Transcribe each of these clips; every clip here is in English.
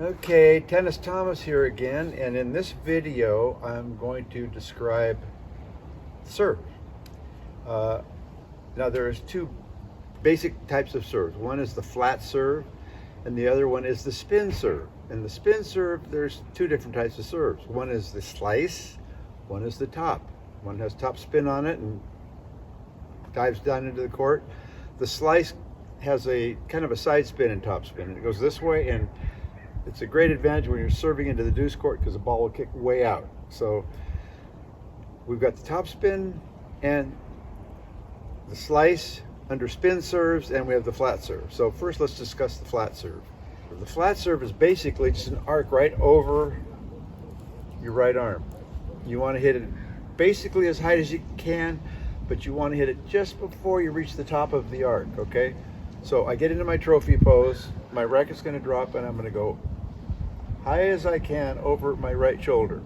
Okay, Tennis Thomas here again, and in this video I'm going to describe serve. Uh, Now there's two basic types of serves. One is the flat serve and the other one is the spin serve. In the spin serve there's two different types of serves. One is the slice, one is the top. One has top spin on it and dives down into the court. The slice has a kind of a side spin and top spin. It goes this way, and it's a great advantage when you're serving into the deuce court because the ball will kick way out. So we've got the top spin and the slice under spin serves, and we have the flat serve. So first let's discuss the flat serve. The flat serve is basically just an arc right over your right arm. You want to hit it basically as high as you can, but you want to hit it just before you reach the top of the arc, okay? So I get into my trophy pose, my racket's going to drop, and I'm going to go high as I can over my right shoulder.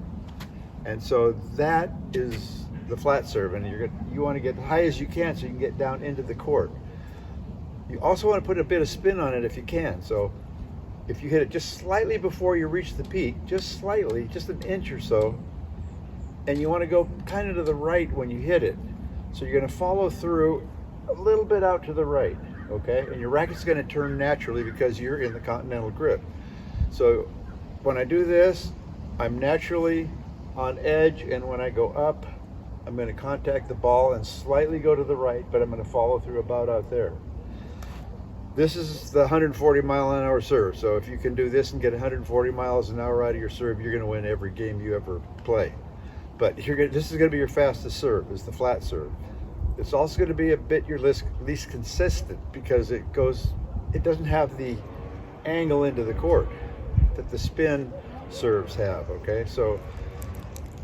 And so that is the flat serve, and you want to get high as you can so you can get down into the court. You also want to put a bit of spin on it if you can. So if you hit it just slightly before you reach the peak, just slightly, just an inch or so, and you want to go kind of to the right when you hit it. So you're going to follow through a little bit out to the right, okay? And your racket's going to turn naturally because you're in the continental grip. So when I do this, I'm naturally on edge, and when I go up, I'm going to contact the ball and slightly go to the right, but I'm going to follow through about out there. This is the 140-mile-an-hour serve. So if you can do this and get 140 miles an hour out of your serve, you're going to win every game you ever play. But this is going to be your fastest serve, is the flat serve. It's also going to be a bit your least consistent because it doesn't have the angle into the court that the spin serves have, okay? So,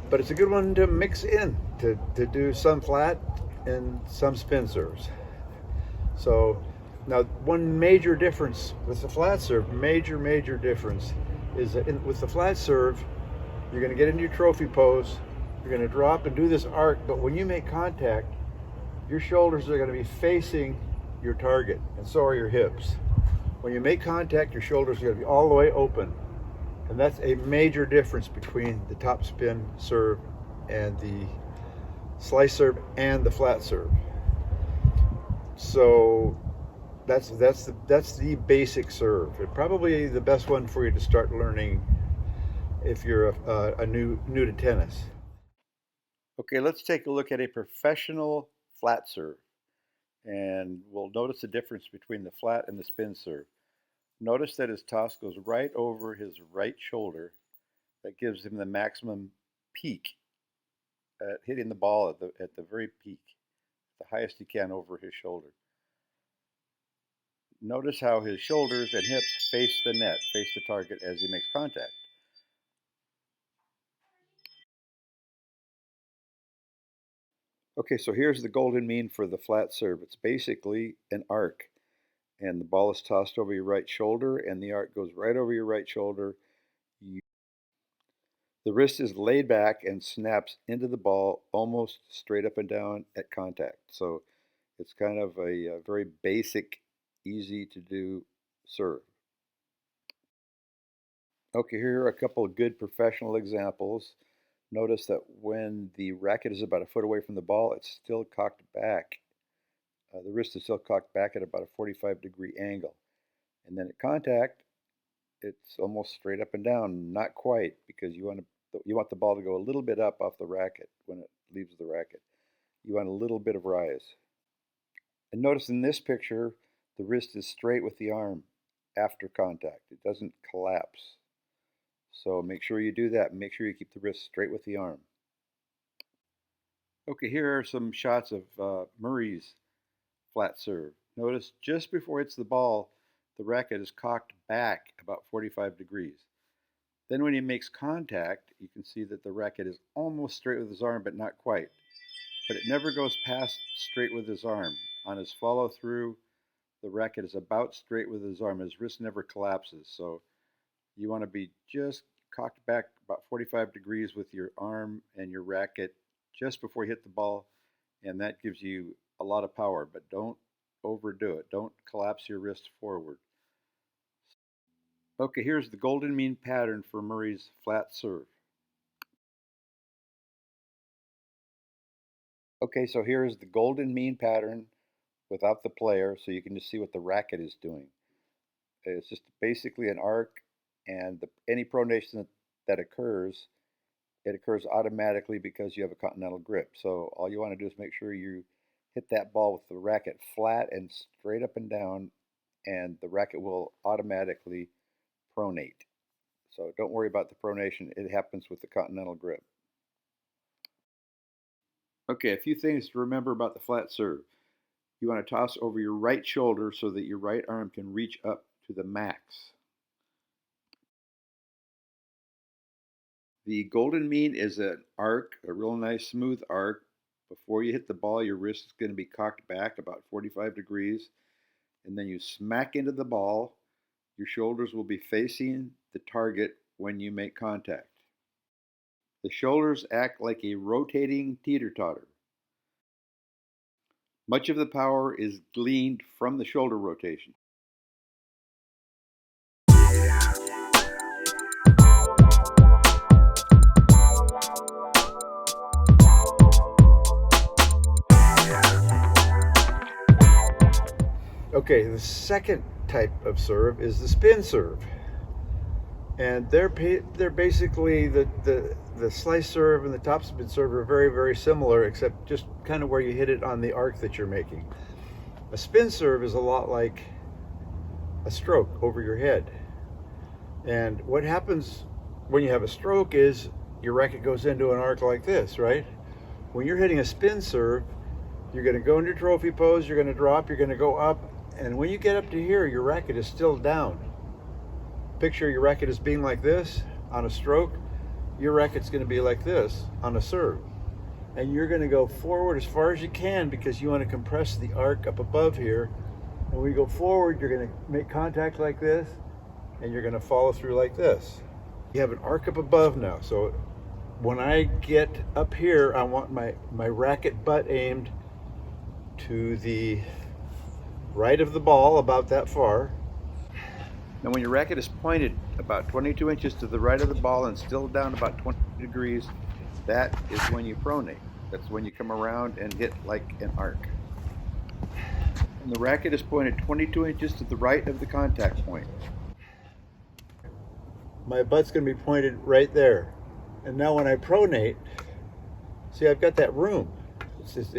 but it's a good one to mix in, to do some flat and some spin serves. So now one major difference with the flat serve, major difference, is that with the flat serve, you're going to get into your trophy pose, you're going to drop and do this arc, but when you make contact, your shoulders are going to be facing your target, and so are your hips. When you make contact, your shoulders are going to be all the way open. And that's a major difference between the top spin serve and the slice serve and the flat serve. So that's the basic serve. It's probably the best one for you to start learning if you're a new to tennis. Okay, let's take a look at a professional flat serve, and we'll notice the difference between the flat and the spin serve. Notice that his toss goes right over his right shoulder. That gives him the maximum peak at hitting the ball at the very peak, the highest he can over his shoulder. Notice how his shoulders and hips face the net, face the target as he makes contact. Okay, so here's the golden mean for the flat serve. It's basically an arc, and the ball is tossed over your right shoulder, and the arc goes right over your right shoulder. The wrist is laid back and snaps into the ball almost straight up and down at contact. So it's kind of a very basic, easy to do serve. Okay, here are a couple of good professional examples. Notice that when the racket is about a foot away from the ball, it's still cocked back. The wrist is still cocked back at about a 45-degree angle. And then at contact, it's almost straight up and down, not quite, because you want the ball to go a little bit up off the racket when it leaves the racket. You want a little bit of rise. And notice in this picture, the wrist is straight with the arm after contact. It doesn't collapse. So make sure you do that. Make sure you keep the wrist straight with the arm. Okay, here are some shots of Murray's flat serve. Notice just before it hits the ball, the racket is cocked back about 45 degrees. Then when he makes contact, you can see that the racket is almost straight with his arm, but not quite. But it never goes past straight with his arm. On his follow through, the racket is about straight with his arm. His wrist never collapses. So you want to be just cocked back about 45 degrees with your arm and your racket just before you hit the ball, and that gives you a lot of power, but don't overdo it. Don't collapse your wrist forward. Okay, here's the golden mean pattern for Murray's flat serve. Okay, so here's the golden mean pattern without the player, so you can just see what the racket is doing. It's just basically an arc, and any pronation that occurs, it occurs automatically because you have a continental grip. So all you want to do is make sure you hit that ball with the racket flat and straight up and down, and the racket will automatically pronate. So don't worry about the pronation. It happens with the continental grip. Okay, a few things to remember about the flat serve. You want to toss over your right shoulder so that your right arm can reach up to the max. The golden mean is an arc, a real nice smooth arc. Before you hit the ball, your wrist is going to be cocked back about 45 degrees, and then you smack into the ball. Your shoulders will be facing the target when you make contact. The shoulders act like a rotating teeter-totter. Much of the power is gleaned from the shoulder rotation. Okay, the second type of serve is the spin serve. And they're basically the slice serve and the topspin serve are very, very similar, except just kind of where you hit it on the arc that you're making. A spin serve is a lot like a stroke over your head. And what happens when you have a stroke is your racket goes into an arc like this, right? When you're hitting a spin serve, you're going to go into trophy pose, you're going to drop, you're going to go up, and when you get up to here, your racket is still down. Picture your racket as being like this on a stroke. Your racket's going to be like this on a serve. And you're going to go forward as far as you can because you want to compress the arc up above here. And when you go forward, you're going to make contact like this, and you're going to follow through like this. You have an arc up above now. So when I get up here, I want my racket butt aimed to the right of the ball, about that far. Now when your racket is pointed about 22 inches to the right of the ball and still down about 20 degrees, that is when you pronate. That's when you come around and hit like an arc. And the racket is pointed 22 inches to the right of the contact point. My butt's going to be pointed right there. And now when I pronate, see, I've got that room. It's just,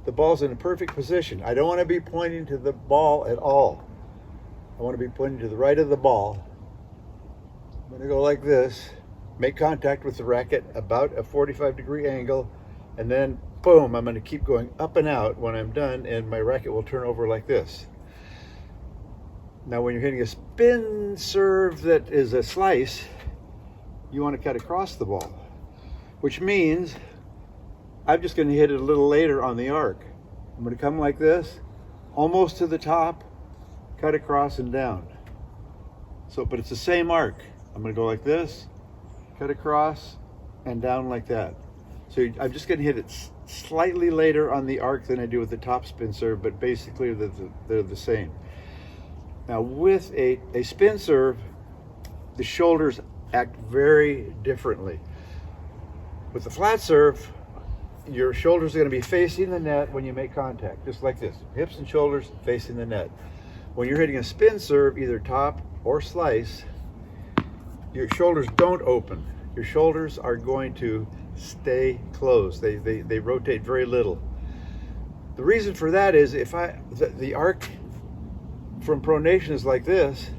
the ball's in a perfect position. I don't want to be pointing to the ball at all. I want to be pointing to the right of the ball. I'm going to go like this, make contact with the racket about a 45-degree angle, and then boom, I'm going to keep going up and out when I'm done, and my racket will turn over like this. Now when you're hitting a spin serve that is a slice, you want to cut across the ball, which means I'm just going to hit it a little later on the arc. I'm going to come like this, almost to the top, cut across and down. So, but it's the same arc. I'm going to go like this, cut across, and down like that. So I'm just going to hit it slightly later on the arc than I do with the topspin serve, but basically they're the same. Now with a spin serve, the shoulders act very differently. With the flat serve, your shoulders are going to be facing the net when you make contact, just like this. Hips and shoulders facing the net. When you're hitting a spin serve, either top or slice, your shoulders don't open. Your shoulders are going to stay closed. They rotate very little. The reason for that is if the arc from pronation is like this,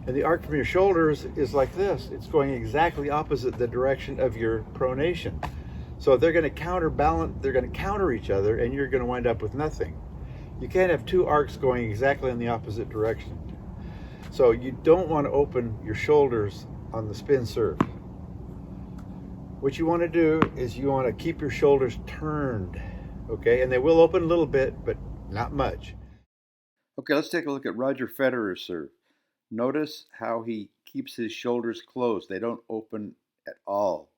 and the arc from your shoulders is like this, it's going exactly opposite the direction of your pronation. So they're going to counterbalance, they're going to counter each other, and you're going to wind up with nothing. You can't have two arcs going exactly in the opposite direction. So you don't want to open your shoulders on the spin serve. What you want to do is you want to keep your shoulders turned, okay? And they will open a little bit, but not much. Okay, let's take a look at Roger Federer's serve. Notice how he keeps his shoulders closed. They don't open at all.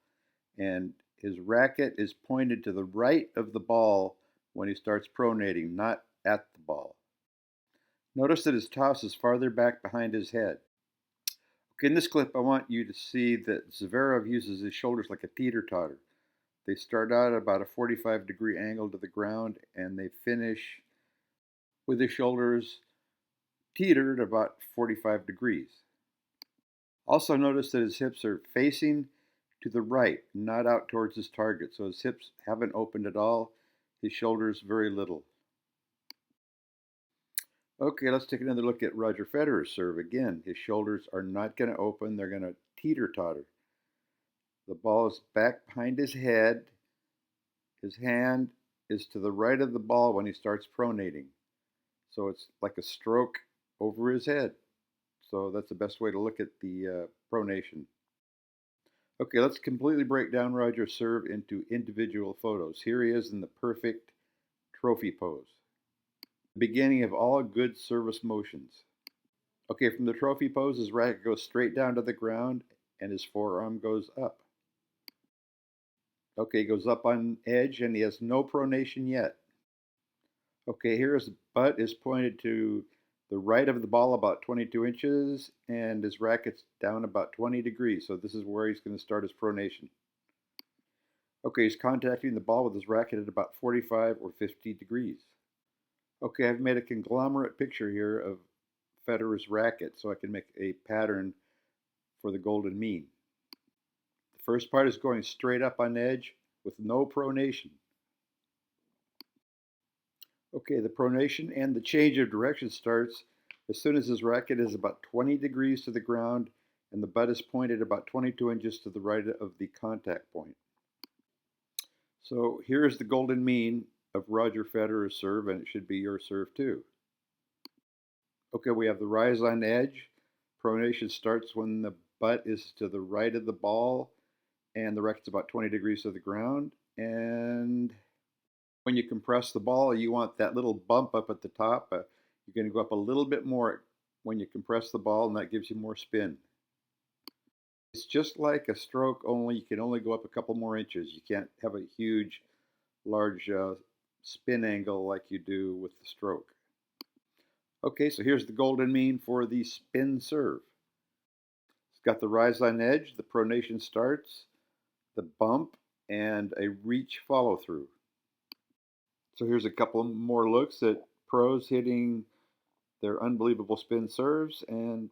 And his racket is pointed to the right of the ball when he starts pronating, not at the ball. Notice that his toss is farther back behind his head. Okay, in this clip, I want you to see that Zverev uses his shoulders like a teeter-totter. They start out at about a 45-degree angle to the ground, and they finish with his shoulders teetered about 45 degrees. Also notice that his hips are facing to the right, not out towards his target. So his hips haven't opened at all, his shoulders very little. Okay, let's take another look at Roger Federer's serve. Again, his shoulders are not going to open, they're going to teeter-totter. The ball is back behind his head. His hand is to the right of the ball when he starts pronating. So it's like a stroke over his head. So that's the best way to look at the pronation. Okay, let's completely break down Roger's serve into individual photos. Here he is in the perfect trophy pose. The beginning of all good service motions. Okay, from the trophy pose, his racket goes straight down to the ground and his forearm goes up. Okay, he goes up on edge and he has no pronation yet. Okay, here his butt is pointed to the right of the ball about 22 inches and his racket's down about 20 degrees. So this is where he's going to start his pronation. Okay, he's contacting the ball with his racket at about 45 or 50 degrees. Okay, I've made a conglomerate picture here of Federer's racket so I can make a pattern for the golden mean. The first part is going straight up on edge with no pronation. Okay, the pronation and the change of direction starts as soon as his racket is about 20 degrees to the ground and the butt is pointed about 22 inches to the right of the contact point. So here's the golden mean of Roger Federer's serve, and it should be your serve too. Okay, we have the rise on edge. Pronation starts when the butt is to the right of the ball and the racket's about 20 degrees to the ground. And when you compress the ball, you want that little bump up at the top. You're going to go up a little bit more when you compress the ball, and that gives you more spin. It's just like a stroke, only you can only go up a couple more inches. You can't have a huge, large spin angle like you do with the stroke. Okay, so here's the golden mean for the spin serve. It's got the rise on edge, the pronation starts, the bump, and a reach follow through. So here's a couple more looks at pros hitting their unbelievable spin serves and